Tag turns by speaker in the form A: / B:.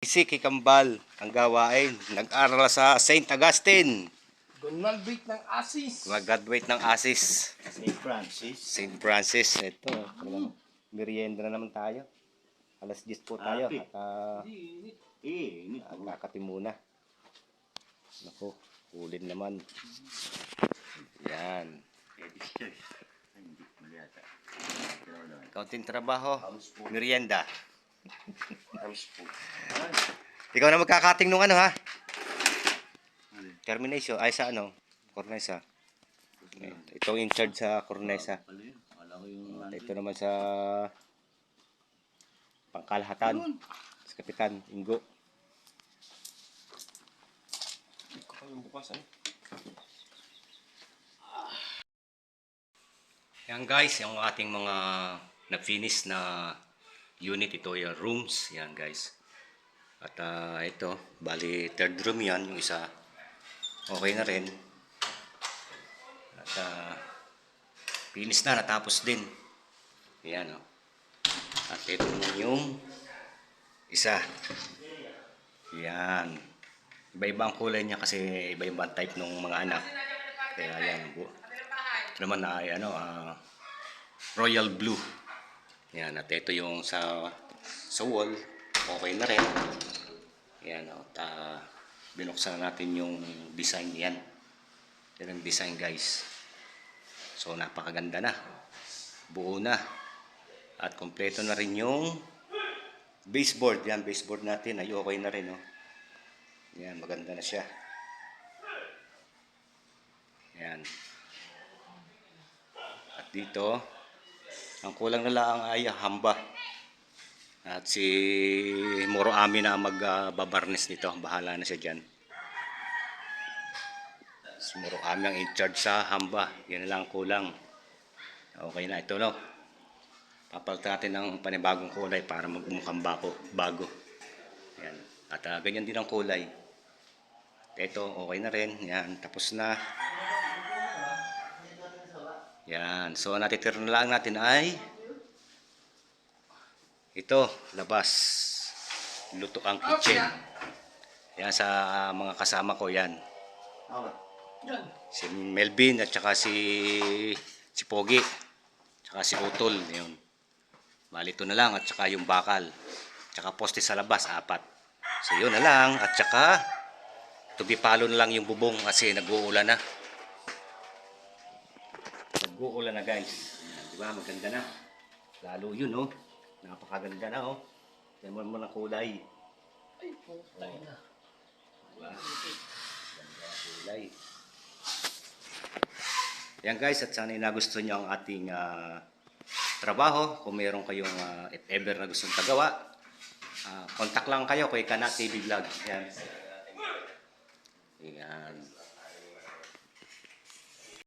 A: Si Kikambal ang gawain. Nag-aral sa St. Augustine.
B: Gunmalbit ng Asis.
A: Mag-graduate ng ASIS.
C: St. Francis.
A: St. Francis. Ito. Merienda na naman tayo. Alas 10 po tayo.
C: Api.
A: At kakati muna. Naku, ulin naman. Yan. Kaunting trabaho. Merienda. Ikaw na magkakating nung ano ha? Termination. Ay sa ano? Cornesa. Ito in charge sa Cornesa. At ito naman sa pangkalahatan. Sa Kapitan Ingo. Yan guys, yung ating mga na-finish na unit, ito yung rooms. Yan guys. At ito, bali third room yan, yung isa. Okay na rin. At finish na, natapos din. Yan o. At ito naman yung isa. Yan. Iba-iba ang kulay niya kasi iba-iba type ng mga anak. Kaya yan. Ito naman ay royal blue. Yan. At ito yung sa wall. Okay na rin. Yan. At binuksan natin yung design yan. Yan ang design guys. So napakaganda na. Buo na. At kompleto na rin yung baseboard. Yan, baseboard natin ay okay na rin. Oh. Yan, maganda na siya. Yan. At dito, ang kulang na lang ay hamba. At si Moro Ami na magbabarnis nito. Bahala na siya dyan. Si Moro Ami ang in charge sa hamba. Yan na lang kulang. Okay na ito, no? Papalitan natin ng panibagong kulay para magmukhang bago. Yan. At ganyan din ang kulay. Ito, okay na rin. Yan, tapos na. Yan. So, natitira na lang natin ay ito, labas. Luto ang kitchen. Yan sa mga kasama ko, yan. Si Melvin at saka si Pogi. Tsaka si Utol. Yun. Bali ito na lang. At saka yung bakal. Tsaka poste sa labas, 4. So, yun na lang. At saka tubipalo na lang yung bubong kasi nag-uulan na. Nag-uulan na guys. Diba? Maganda na. Lalo yun, oh. Napakaganda na, oh. Tignan mo ng kulay.
B: Ay, putay na.
A: Diba? Ganda na kulay. Yan guys, at sana nagustuhan nyo ang ating trabaho. Kung meron kayong if ever na gustong tagawa, contact lang kayo kay Kana TV Vlog. Yan. Yan.